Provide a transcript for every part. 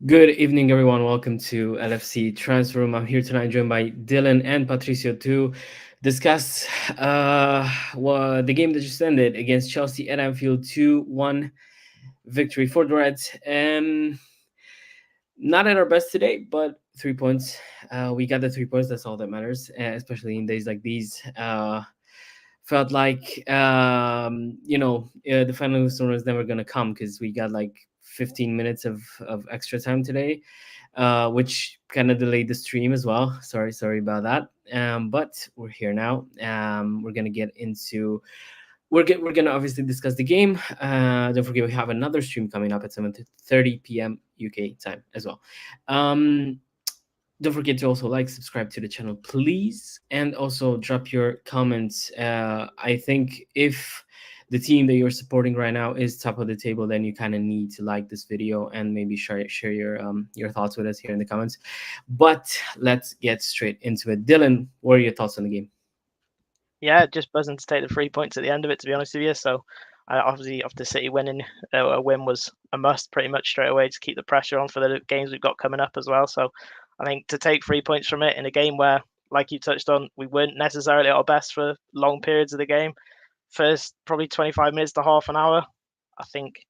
Good evening, everyone. Welcome to LFC Transfer Room. I'm here tonight, joined by Dylan and Patricio to discuss the game that just ended against Chelsea at Anfield, 2-1 victory for the Reds. Not at our best today, but 3 points. We got the 3 points. That's all that matters, especially in days like these. Felt like the final whistle was never gonna come because we got like 15 minutes of extra time today, which kind of delayed the stream as well. Sorry about that. But we're here now. We're gonna get into we're gonna obviously discuss the game. Don't forget we have another stream coming up at 7:30 p.m. UK time as well. Um, don't forget to also like, subscribe to the channel, please, and also drop your comments. I think if the team that you're supporting right now is top of the table, then you kind of need to like this video and maybe share your thoughts with us here in the comments. But let's get straight into it. Dylan, what are your thoughts on the game? Yeah, just buzzing to take the 3 points at the end of it, to be honest with you. So, obviously, after City winning, a win was a must pretty much straight away to keep the pressure on for the games we've got coming up as well. So, I think to take 3 points from it in a game where, like you touched on, we weren't necessarily at our best for long periods of the game. First, probably 25 minutes to half an hour, I think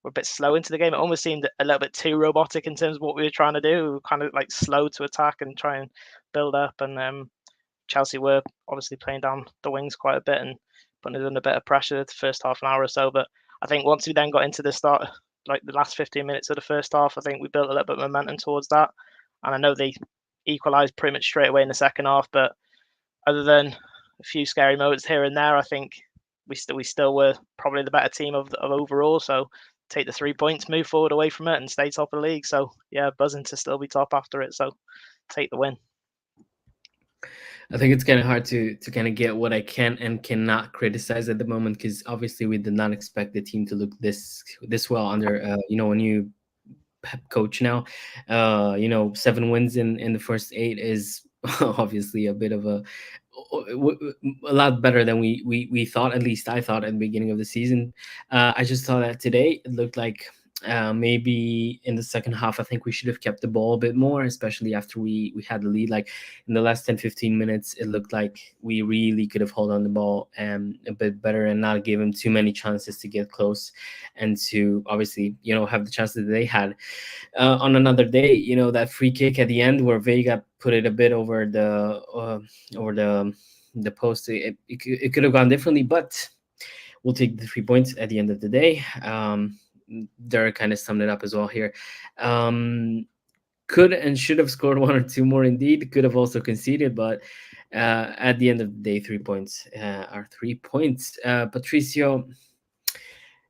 we're a bit slow into the game. It almost seemed a little bit too robotic in terms of what we were trying to do. We were kind of like slow to attack and try and build up, and Chelsea were obviously playing down the wings quite a bit and putting us under a bit of pressure the first half an hour or so. But I think once we then got into the start, like the last 15 minutes of the first half, I think we built a little bit of momentum towards that. And I know they equalised pretty much straight away in the second half, but other than a few scary moments here and there, I think we still were probably the better team of overall. So take the 3 points, move forward away from it, and stay top of the league. So yeah, buzzing to still be top after it. So take the win. I think it's kind of hard to kind of get what I can and cannot criticize at the moment because obviously we did not expect the team to look this well under a new Pep coach now. 7 wins in the first eight is obviously a bit of a lot better than we thought. At least I thought at the beginning of the season. I just saw that today. It looked like maybe in the second half, I think we should have kept the ball a bit more, especially after we had the lead. Like in the last 10-15 minutes, it looked like we really could have held on the ball a bit better and not give them too many chances to get close and to obviously have the chances that they had. On another day, that free kick at the end where Vega put it a bit over the post. It could have gone differently, but we'll take the 3 points at the end of the day. Derek kind of summed it up as well here. Could and should have scored one or two more indeed. Could have also conceded, but at the end of the day, 3 points are 3 points. Patricio,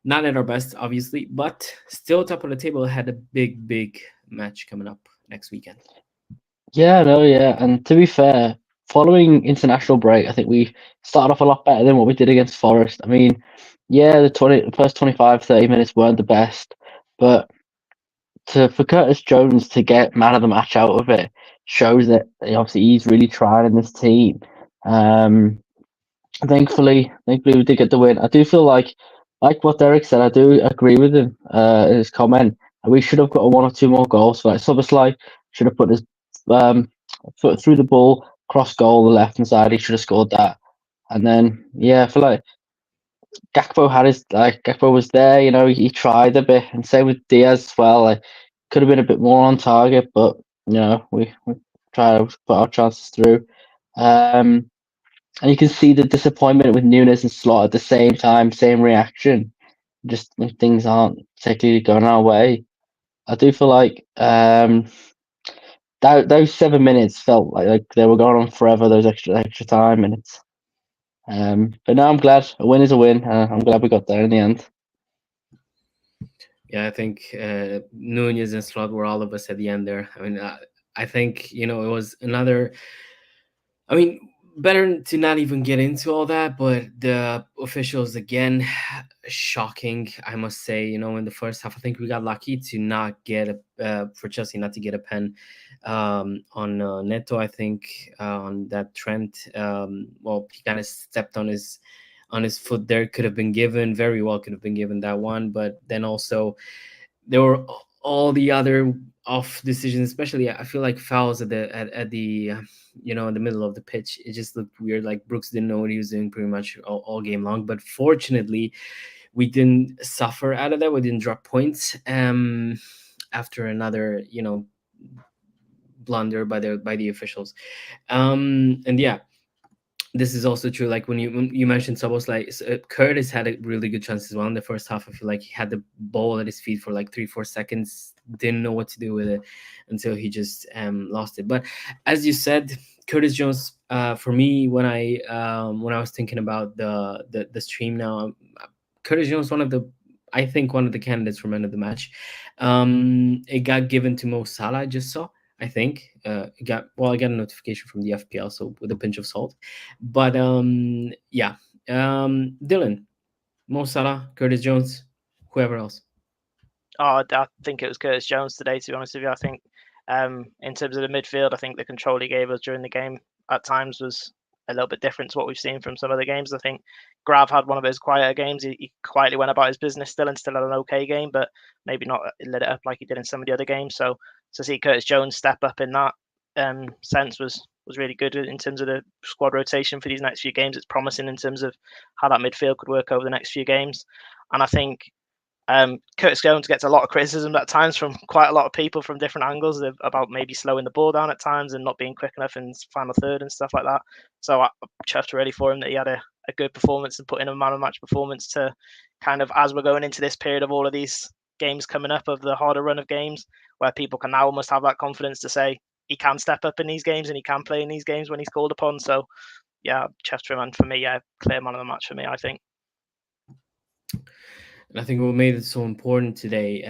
not at our best, obviously, but still top of the table. Had a big match coming up next weekend. Yeah, no, yeah. And to be fair, following international break, I think we started off a lot better than what we did against Forest. I mean, yeah, the first 25, 30 minutes weren't the best, but for Curtis Jones to get man of the match out of it shows that obviously he's really trying in this team. Um, thankfully we did get the win. I do feel like what Derek said, I do agree with him in his comment. We should have got one or two more goals. So like Soboslai should have put his foot through the ball, cross goal, the left hand side. He should have scored that. And then yeah, I feel like Gakpo was there. He tried a bit, and same with Diaz as well. Like could have been a bit more on target, but we try to put our chances through. And you can see the disappointment with Nunes and Slot at the same time, same reaction. Just when things aren't particularly going our way. I do feel like those 7 minutes felt like they were going on forever. Those extra time minutes. But now I'm glad a win is a win. I'm glad we got there in the end. Yeah, I think Nunez and Slot were all of us at the end there. I mean, I think it was another. I mean, better to not even get into all that, but the officials again, shocking. I must say, in the first half, I think we got lucky to not get for Chelsea not to get a pen on Neto. I think on that Trent. Well, he kind of stepped on his foot there. Could have been given, very well could have been given that one, but then also there were all the other off decisions, especially I feel like fouls at the in the middle of the pitch, it just looked weird. Like Brooks didn't know what he was doing pretty much all game long. But fortunately, we didn't suffer out of that. We didn't drop points after another blunder by the officials. And yeah, this is also true. Like when you mentioned Sobos, like Curtis had a really good chance as well in the first half. I feel like he had the ball at his feet for like 3-4 seconds, didn't know what to do with it until he just lost it. But as you said, Curtis Jones, for me, when I was thinking about the stream now, Curtis Jones, I think one of the candidates for man of the match. It got given to Mo Salah. I just saw. I think I got a notification from the FPL, so with a pinch of salt. But yeah, Dylan, Mo Salah, Curtis Jones, whoever else. Oh, I think it was Curtis Jones today, to be honest with you. I think in terms of the midfield, I think the control he gave us during the game at times was a little bit different to what we've seen from some other games. I think Grav had one of his quieter games. He quietly went about his business still and still had an okay game, but maybe not lit it up like he did in some of the other games. So to see Curtis Jones step up in that sense was really good in terms of the squad rotation for these next few games. It's promising in terms of how that midfield could work over the next few games. And I think Curtis Jones gets a lot of criticism at times from quite a lot of people from different angles about maybe slowing the ball down at times and not being quick enough in final third and stuff like that. So I'm chuffed really for him that he had a good performance and put in a man of match performance to kind of, as we're going into this period of all of these games coming up, of the harder run of games, where people can now almost have that confidence to say he can step up in these games and he can play in these games when he's called upon. So yeah, chuffed for him, and for me, yeah, clear man of the match for me, I think. And I think what made it so important today,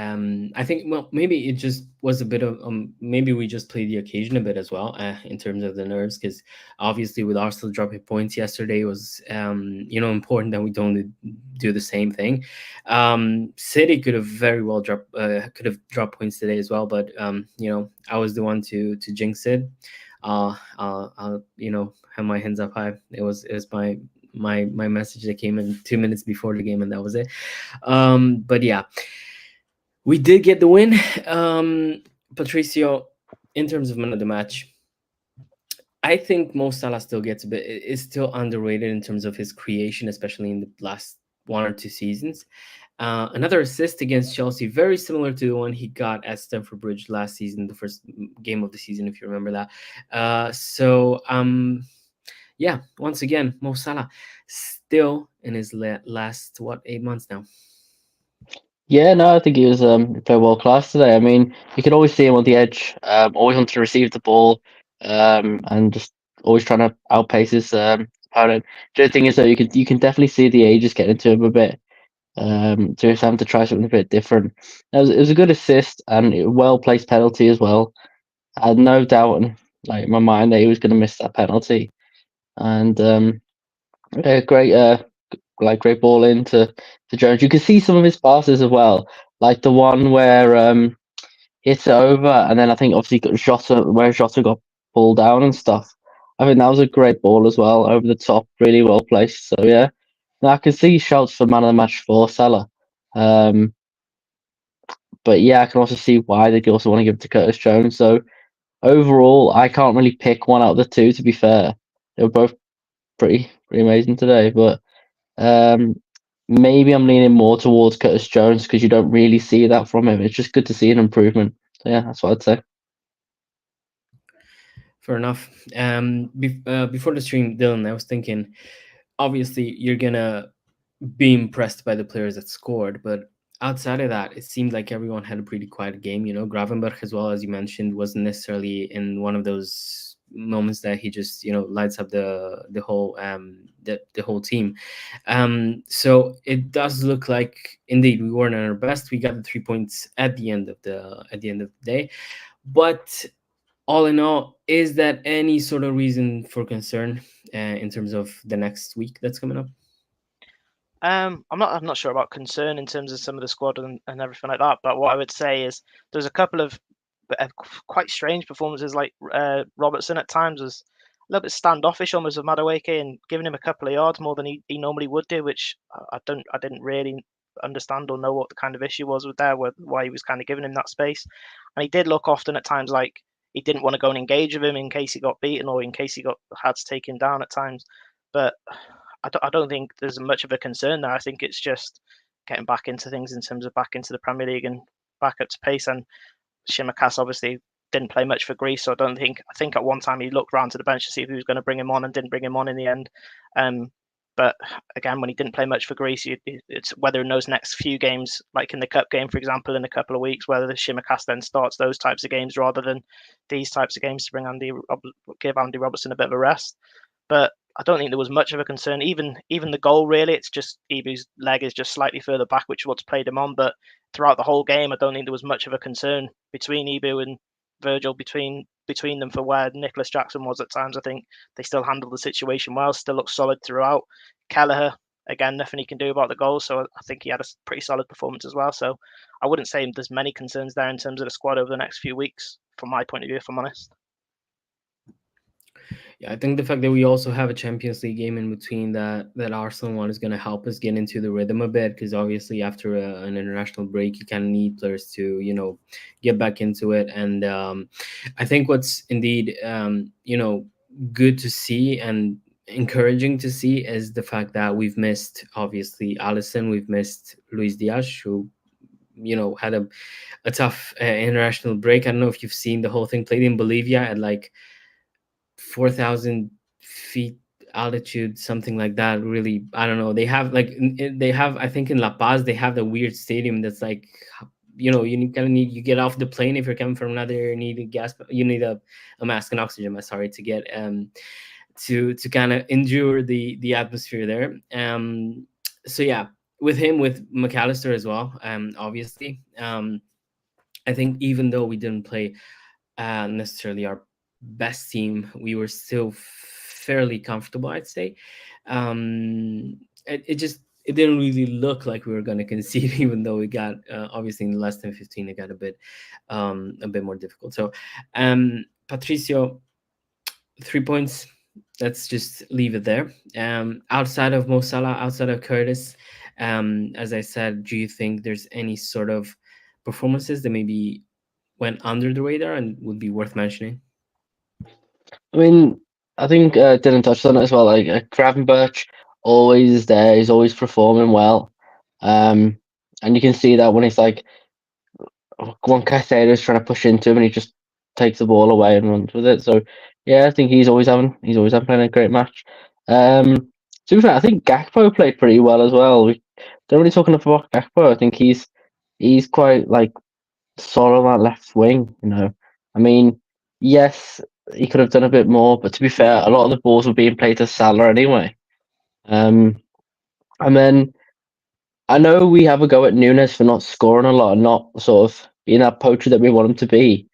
I think, well, maybe it just was a bit of, maybe we just played the occasion a bit as well, in terms of the nerves, because obviously with Arsenal dropping points yesterday, it was, important that we don't do the same thing. City could have very well dropped points today as well, but I was the one to jinx it. I'll have my hands up high. It was my message that came in 2 minutes before the game, and that was it. But yeah, we did get the win. Patricio, in terms of man of the match, I think Mo Salah still gets a bit, is still underrated in terms of his creation, especially in the last 1 or 2 seasons. Another assist against Chelsea, very similar to the one he got at Stamford Bridge last season, the first game of the season, if you remember that. Yeah, once again, Mo Salah still in his last 8 months now. Yeah, no, I think he was very world class today. I mean, you could always see him on the edge, always wanting to receive the ball, and just always trying to outpace his opponent. The other thing is that you can definitely see the age is getting to him a bit. So he's having to try something a bit different. It was a good assist and a well placed penalty as well. I had no doubt in my mind that he was going to miss that penalty, and a great ball into to Jones. You can see some of his passes as well, like the one where hits it over, and then I think obviously got Jota, where Jota got pulled down and stuff. I think that was a great ball as well, over the top, really well placed. So yeah, now I can see shouts for man of the match for Salah. But yeah, I can also see why they also want to give it to Curtis Jones. So overall, I can't really pick one out of the two. To be fair, they were both pretty amazing today. But maybe I'm leaning more towards Curtis Jones because you don't really see that from him. It's just good to see an improvement. So yeah, that's what I'd say. Fair enough. Before the stream, Dylan, I was thinking, obviously you're gonna be impressed by the players that scored, but outside of that, it seemed like everyone had a pretty quiet game. Gravenberch, as well, as you mentioned, wasn't necessarily in one of those moments that he just lights up the whole the whole team. So it does look like indeed we weren't at our best. We got the 3 points at the end of the day, but all in all, is that any sort of reason for concern in terms of the next week that's coming up? I'm not sure about concern in terms of some of the squad and everything like that. But what I would say is there's a couple of quite strange performances. Like Robertson at times was a little bit standoffish almost with Madueke and giving him a couple of yards more than he normally would do, which I didn't really understand or know what the kind of issue was with there, why he was kind of giving him that space. And he did look often at times like he didn't want to go and engage with him in case he got beaten or in case he had to take him down at times. But I don't think there's much of a concern there. I think it's just getting back into things in terms of back into the Premier League and back up to pace. And Shimikas obviously didn't play much for Greece, so I think at one time he looked around to the bench to see if he was going to bring him on and didn't bring him on in the end. But again, when he didn't play much for Greece, it's whether in those next few games, like in the cup game, for example, in a couple of weeks, whether the Shimikas then starts those types of games rather than these types of games to give Andy Robertson a bit of a rest. But I don't think there was much of a concern. Even the goal, really, it's just Ibu's leg is just slightly further back, which is what's played him on. But throughout the whole game, I don't think there was much of a concern between Ibu and Virgil, between them for where Nicholas Jackson was at times. I think they still handled the situation well, still looked solid throughout. Kelleher, again, nothing he can do about the goal, so I think he had a pretty solid performance as well. So I wouldn't say there's many concerns there in terms of the squad over the next few weeks, from my point of view, if I'm honest. Yeah, I think the fact that we also have a Champions League game in between that Arsenal one is going to help us get into the rhythm a bit, because obviously after an international break, you kind of need players to get back into it. And I think what's indeed good to see and encouraging to see is the fact that we've missed obviously Alisson, we've missed Luis Diaz, who had a tough international break. I don't know if you've seen the whole thing. Played in Bolivia at like 4,000 feet altitude, something like that. Really, I don't know. They have I think in La Paz they have the weird stadium that's like, you you get off the plane if you're coming from another, you need a gas, you need a mask and oxygen mask, sorry, to get to kind of endure the atmosphere there. So yeah, with McAllister as well, obviously. I think even though we didn't play necessarily our best team, we were still fairly comfortable, I'd say. It didn't really look like we were going to concede, even though we got obviously in less than 15 it got a bit more difficult. So Patricio, 3 points, let's just leave it there. Outside of Mo Salah, outside of Curtis, as I said, do you think there's any sort of performances that maybe went under the radar and would be worth mentioning? I mean, I think Dylan touched on it as well. Like Gravenberch, always there. He's always performing well, and you can see that when he's like, one Caicedo is trying to push into him, and he just takes the ball away and runs with it. So yeah, I think he's always having playing a great match. To be fair, I think Gakpo played pretty well as well. We don't really talk enough about Gakpo. I think he's quite like solid on that left wing. I mean, yes, he could have done a bit more, but to be fair, a lot of the balls were being played to Salah anyway. And then I know we have a go at Nunes for not scoring a lot and not sort of being that poacher that we want him to be,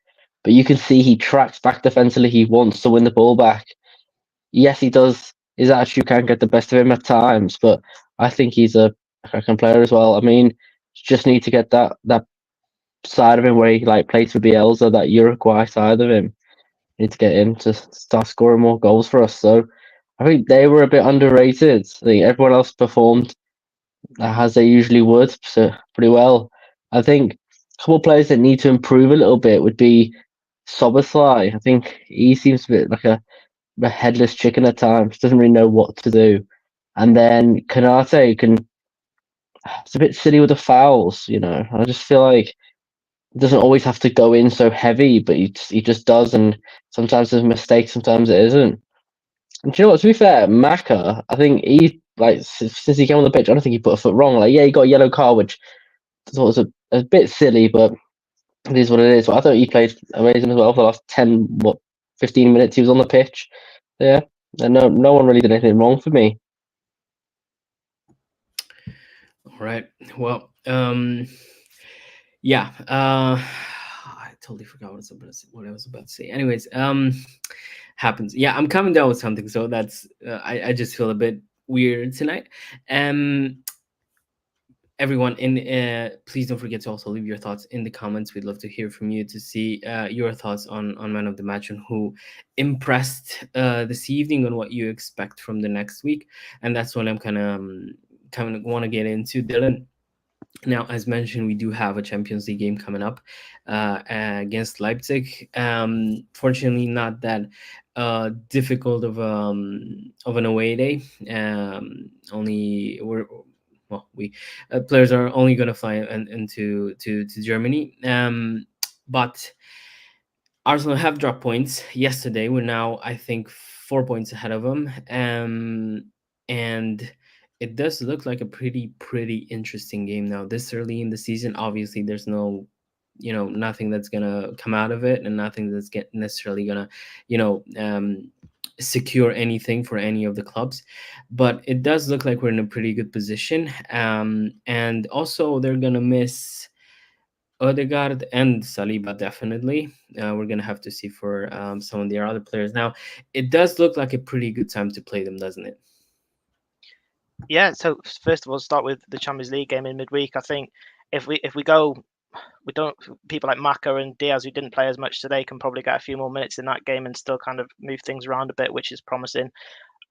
but you can see he tracks back defensively. He wants to win the ball back. Yes, he does. His attitude can get the best of him at times, but I think he's a cracking player as well. I mean, just need to get that side of him where he like plays for Bielsa, that Uruguay side of him. Need to get him to start scoring more goals for us. So I think they were a bit underrated. I think everyone else performed as they usually would, so pretty well. I think a couple of players that need to improve a little bit would be Soboslai. I think he seems a bit like a headless chicken at times, doesn't really know what to do. And then Kanate it's a bit silly with the fouls, I just feel like he doesn't always have to go in so heavy, but he just does, and sometimes there's mistakes, sometimes it isn't. And do you know what? To be fair, Maka, I think since he came on the pitch, I don't think he put a foot wrong. Like, yeah, he got a yellow card, which I thought was a bit silly, but it is what it is. But I thought he played amazing as well for the last 15 minutes he was on the pitch. Yeah, and no one really did anything wrong for me. All right. Well, yeah. I totally forgot what I was about to say. Anyways, happens. Yeah, I'm coming down with something, so that's I just feel a bit weird tonight. Everyone, please don't forget to also leave your thoughts in the comments. We'd love to hear from you, to see your thoughts on man of the match and who impressed this evening, and what you expect from the next week. And that's what I'm kind of want to get into. Dylan, Now, as mentioned, we do have a Champions League game coming up against Leipzig. Fortunately, not that difficult of an away day. Only we're well, we players are only going to fly into to Germany. But Arsenal have dropped points yesterday. We're now, I think, 4 points ahead of them, and it does look like a pretty interesting game now. This early in the season, obviously, there's no, nothing that's gonna come out of it, and nothing that's necessarily gonna, you know, secure anything for any of the clubs. But it does look like we're in a pretty good position, and also they're gonna miss Odegaard and Saliba definitely. We're gonna have to see for some of the other players. Now, it does look like a pretty good time to play them, doesn't it? Yeah. So first of all, start with the Champions League game in midweek. I think if we go, we don't people like Maka and Diaz who didn't play as much today can probably get a few more minutes in that game and still kind of move things around a bit, which is promising.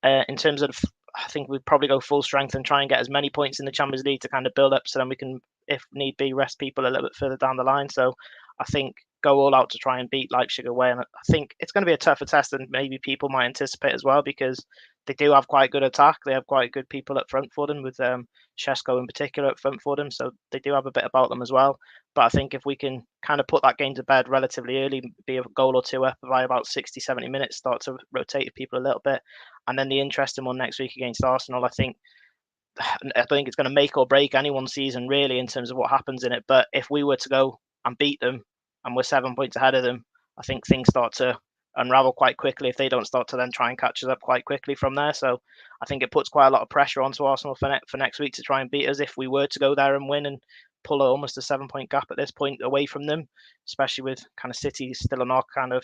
In terms of, I think we'd probably go full strength and try and get as many points in the Champions League to kind of build up, so then we can, if need be, rest people a little bit further down the line. So I think go all out to try and beat Leipzig away, and I think it's going to be a tougher test than maybe people might anticipate as well, because they do have quite good attack. They have quite good people up front for them, with Shesko in particular up front for them. So they do have a bit about them as well. But I think if we can kind of put that game to bed relatively early, be a goal or two up by about 60, 70 minutes, start to rotate people a little bit. And then the interesting one next week against Arsenal, I don't think it's going to make or break anyone's season really in terms of what happens in it. But if we were to go and beat them and we're 7 points ahead of them, I think things start to unravel quite quickly if they don't start to then try and catch us up quite quickly from there. So I think it puts quite a lot of pressure onto Arsenal for next week to try and beat us if we were to go there and win and pull almost a 7 point gap at this point away from them, especially with kind of City still on our kind of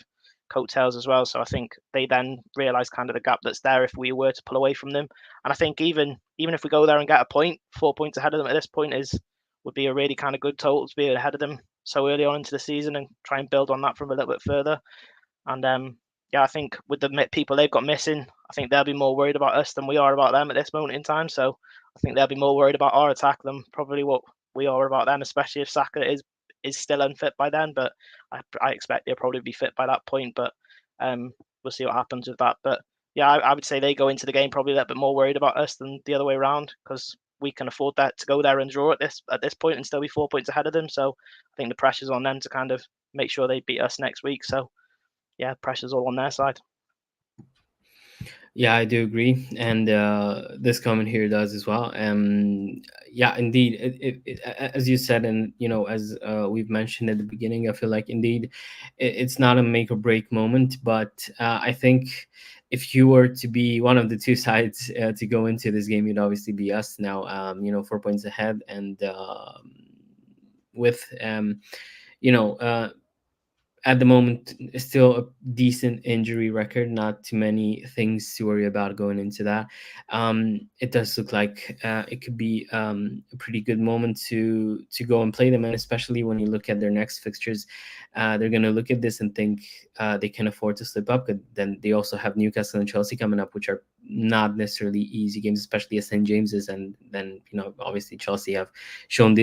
coattails as well. So I think they then realise kind of the gap that's there if we were to pull away from them. And I think even if we go there and get a point, 4 points ahead of them at this point would be a really kind of good total to be ahead of them so early on into the season and try and build on that from a little bit further. And yeah, I think with the people they've got missing, I think they'll be more worried about us than we are about them at this moment in time. So I think they'll be more worried about our attack than probably what we are about them, especially if Saka is still unfit by then. But I expect he'll probably be fit by that point. But we'll see what happens with that. But yeah, I would say they go into the game probably a little bit more worried about us than the other way around, because we can afford that to go there and draw at this point and still be 4 points ahead of them. So I think the pressure's on them to kind of make sure they beat us next week. So yeah, pressure's all on their side. Yeah, I do agree, and this comment here does as well. Yeah, indeed, as you said, and as we've mentioned at the beginning, I feel like indeed, it's not a make or break moment, but I think if you were to be one of the two sides to go into this game, you'd obviously be us now. 4 points ahead, and with you know. At the moment, still a decent injury record, not too many things to worry about going into that. It does look like it could be a pretty good moment to go and play them, and especially when you look at their next fixtures, they're going to look at this and think they can afford to slip up. But then they also have Newcastle and Chelsea coming up, which are not necessarily easy games, especially at St James's. And then obviously Chelsea have shown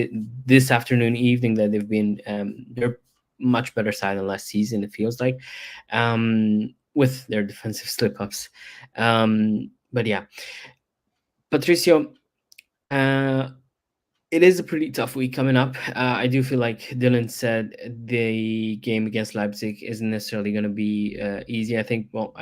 this afternoon, evening, that they're much better side than last season, it feels like, with their defensive slip ups. But yeah, Patricio, it is a pretty tough week coming up. I do feel like Dylan said the game against Leipzig isn't necessarily going to be easy. I think, well,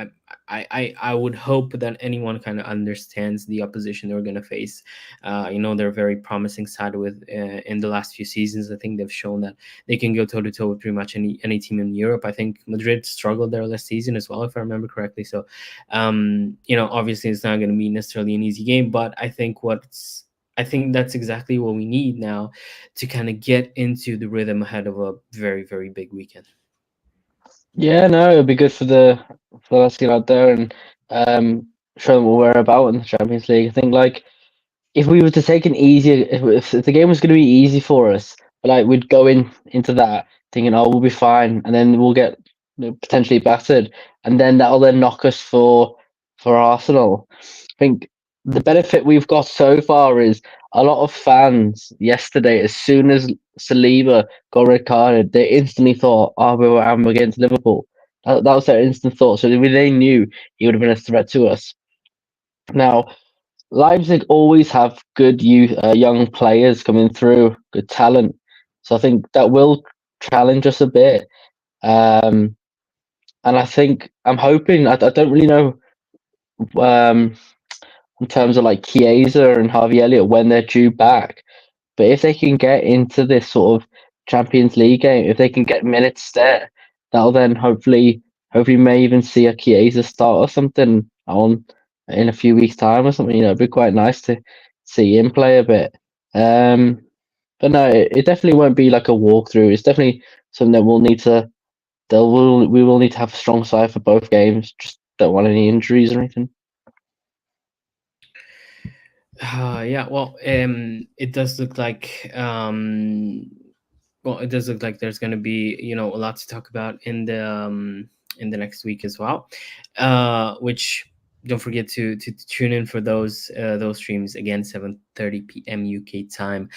I would hope that anyone kind of understands the opposition they're going to face. They're a very promising side with in the last few seasons. I think they've shown that they can go toe to toe with pretty much any team in Europe. I think Madrid struggled there last season as well, if I remember correctly. So, obviously it's not going to be necessarily an easy game, but I think that's exactly what we need now to kind of get into the rhythm ahead of a very, very big weekend. Yeah, no, it'll be good for the us to get out there and show them what we're about in the Champions League. I think, like, if we were to take an easier, if the game was going to be easy for us, but like we'd go into that thinking, oh, we'll be fine, and then we'll get potentially battered, and then that'll then knock us for Arsenal. I think the benefit we've got so far is a lot of fans yesterday, as soon as Saliba got red carded, they instantly thought, "Oh, we're against Liverpool." That was their instant thought. So they knew he would have been a threat to us. Now, Leipzig always have good young players coming through, good talent. So I think that will challenge us a bit. Um, and I think I'm hoping. I don't really know. Um, in terms of like Chiesa and Harvey Elliott when they're due back. But if they can get into this sort of Champions League game, if they can get minutes there, that'll then hopefully may even see a Chiesa start or something on in a few weeks' time or something. It'd be quite nice to see him play a bit. Um, but no, it definitely won't be like a walkthrough. It's definitely something that we will need to have a strong side for both games. Just don't want any injuries or anything. Yeah, well, it does look like it does look like there's going to be a lot to talk about in the next week as well. Which don't forget to tune in for those streams again, 7:30 p.m. UK time.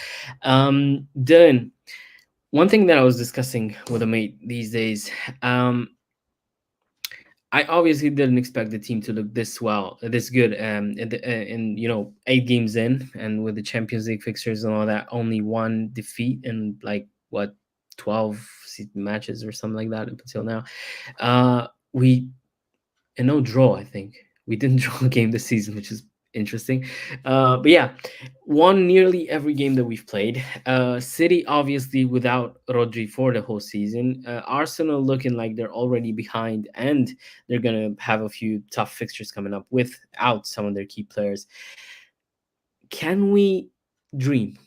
Dylan, one thing that I was discussing with a mate these days, I obviously didn't expect the team to look this good. In 8 games in, and with the Champions League fixtures and all that, only one defeat in like what 12 matches or something like that up until now. We and no draw. I think we didn't draw a game this season, which is interesting. But yeah, won nearly every game that we've played. City obviously without Rodri for the whole season. Arsenal looking like they're already behind, and they're gonna have a few tough fixtures coming up without some of their key players. Can we dream?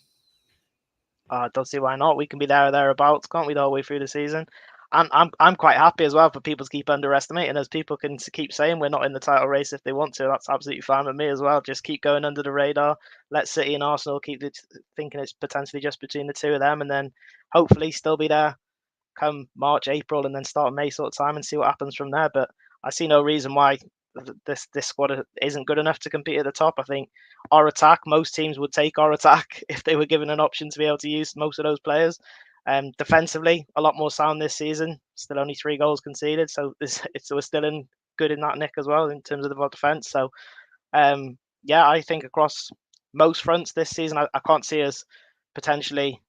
I don't see why not. We can be there or thereabouts, can't we, the whole way through the season? And I'm quite happy as well for people to keep underestimating us. People can keep saying we're not in the title race if they want to. That's absolutely fine with me as well. Just keep going under the radar. Let City and Arsenal keep thinking it's potentially just between the two of them, and then hopefully still be there come March, April, and then start May sort of time and see what happens from there. But I see no reason why this squad isn't good enough to compete at the top. I think our attack, most teams would take our attack if they were given an option to be able to use most of those players. Defensively, a lot more sound this season. Still only 3 goals conceded, so we're still in good in that nick as well in terms of our defense. So yeah, I think across most fronts this season, I can't see us potentially.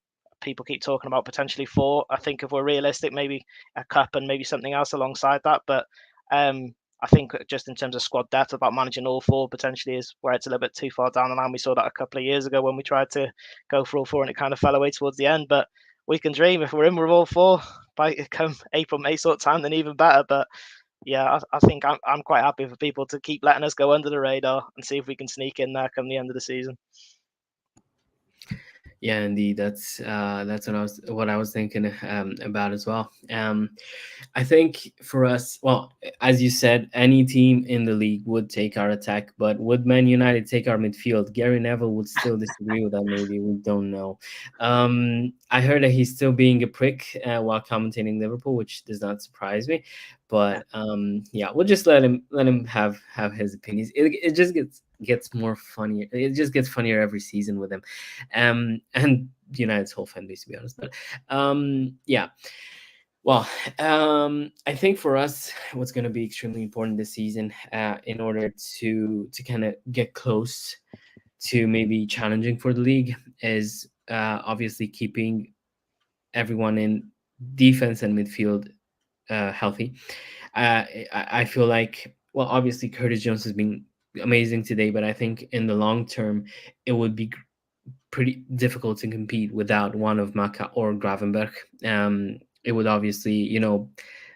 People keep talking about potentially 4. I think if we're realistic, maybe a cup and maybe something else alongside that. But I think just in terms of squad depth, about managing all 4 potentially is where it's a little bit too far down the line. We saw that a couple of years ago when we tried to go for all 4 and it kind of fell away towards the end. But we can dream if we're in with all 4 by come April, May sort of time, then even better. But yeah, I think I'm quite happy for people to keep letting us go under the radar and see if we can sneak in there come the end of the season. Yeah, indeed. That's what I was thinking about as well. I think for us, well, as you said, any team in the league would take our attack, but would Man United take our midfield? Gary Neville would still disagree with that. Maybe we don't know. I heard that he's still being a prick while commentating Liverpool, which does not surprise me. But yeah, we'll just let him have his opinions. It just gets more funnier. It just gets funnier every season with him, and United's whole fan base, to be honest. But yeah. Well, I think for us, what's going to be extremely important this season, in order to kind of get close to maybe challenging for the league, is obviously keeping everyone in defense and midfield healthy. I feel like, well, obviously Curtis Jones has been amazing today, but I think in the long term, it would be pretty difficult to compete without one of Maka or Gravenberg. It would obviously,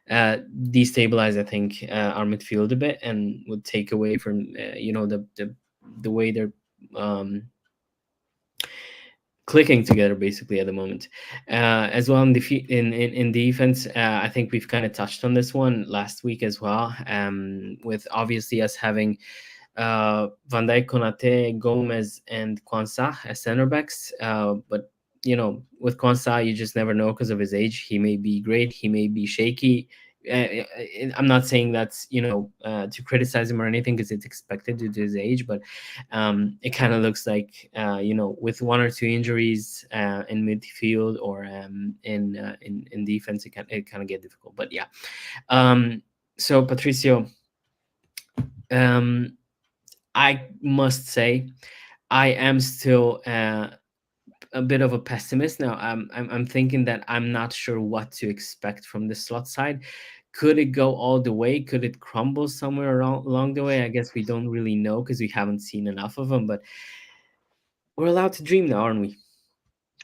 destabilize, I think, our midfield a bit, and would take away from, the way they're clicking together basically at the moment. As well in in defense, I think we've kind of touched on this one last week as well. With obviously us having Van Dijk, Konate, Gomez, and Kwanzaa as center backs. But with Kwanzaa, you just never know because of his age. He may be great, he may be shaky. I'm not saying that's to criticize him or anything, because it's expected due to his age, but it kind of looks like with one or two injuries in midfield or in defense, it kind of get difficult. But yeah, so Patricio, I must say I am still a bit of a pessimist now. I'm thinking that I'm not sure what to expect from the slot side. Could it go all the way? Could it crumble somewhere along the way? I guess we don't really know because we haven't seen enough of them. But we're allowed to dream now, aren't we?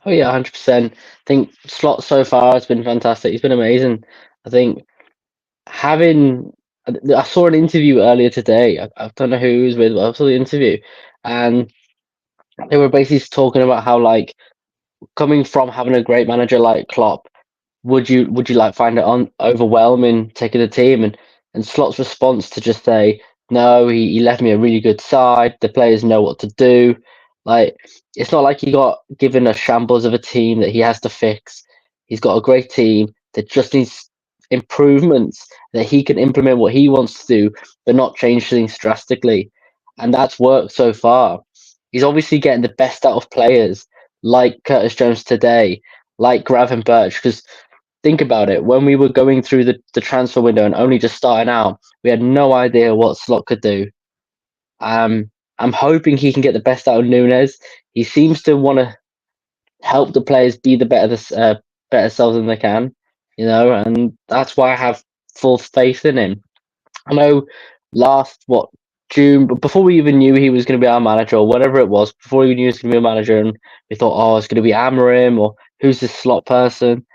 Oh yeah, 100%. I think Slot so far has been fantastic. He's been amazing. I think having I saw an interview earlier today. I don't know who it was with, but I saw the interview, and they were basically talking about how like coming from having a great manager like Klopp, would you like find it overwhelming taking the team, and Slot's response to just say no, he left me a really good side. The players know what to do. Like it's not like he got given a shambles of a team that he has to fix. He's got a great team that just needs improvements that he can implement what he wants to do, but not change things drastically. And that's worked so far. He's obviously getting the best out of players like Curtis Jones today, like Gravenberch, because think about it. When we were going through the transfer window and only just starting out, we had no idea what Slot could do. I'm hoping he can get the best out of Nunes. He seems to want to help the players be the better selves than they can, and that's why I have full faith in him. I know last June, but before we even knew he was going to be our manager or whatever it was, before we knew he was going to be a manager, and we thought, oh, it's going to be Amorim or who's this Slot person.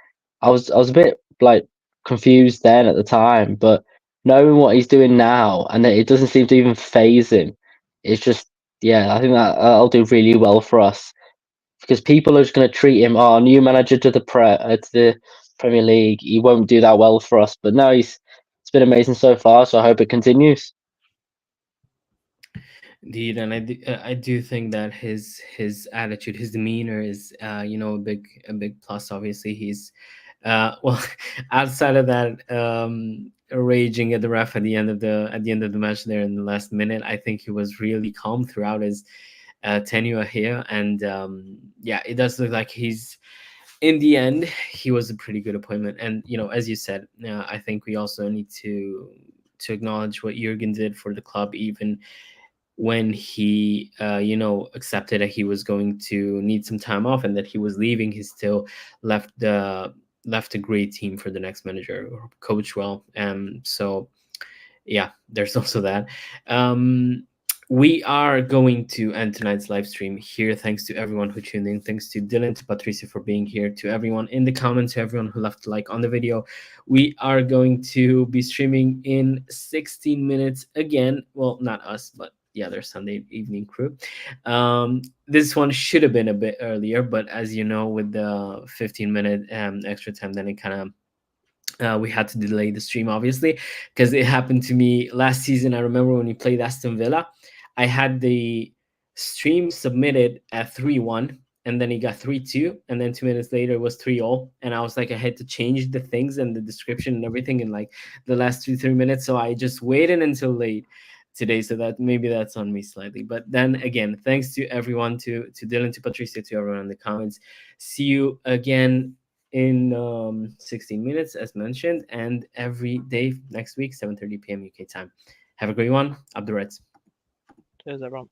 I was a bit like confused then at the time, but knowing what he's doing now and that it doesn't seem to even phase him, it's just yeah, I think that'll do really well for us because people are just going to treat him, oh, new manager to the Premier League. He won't do that well for us, but no, it's been amazing so far. So I hope it continues. Indeed, and I do think that his attitude, his demeanor is a big plus. Obviously, he's well outside of that raging at the ref at the end of the match there in the last minute. I think he was really calm throughout his tenure here, and yeah, it does look like he's in the end he was a pretty good appointment. And as you said, I think we also need to acknowledge what Jurgen did for the club, even when he accepted that he was going to need some time off and that he was leaving. He still left a great team for the next manager, or coach well. So yeah, there's also that. We are going to end tonight's live stream here. Thanks to everyone who tuned in. Thanks to Dylan, to Patricia for being here, to everyone in the comments, to everyone who left a like on the video. We are going to be streaming in 16 minutes again. Well, not us, but the other Sunday evening crew. This one should have been a bit earlier, but as you know, with the 15-minute extra time, then it kind of we had to delay the stream, obviously, because it happened to me last season. I remember when we played Aston Villa, I had the stream submitted at 3-1, and then it got 3-2, and then 2 minutes later it was 3-0, and I was like, I had to change the things and the description and everything in like the last 2-3 minutes, so I just waited until late today, so that maybe that's on me slightly. But then again, thanks to everyone, to Dylan, to Patricia, to everyone in the comments. See you again in 16 minutes, as mentioned, and every day next week, 7:30 p.m. UK time. Have a great one. Up the Reds. Cheers, everyone.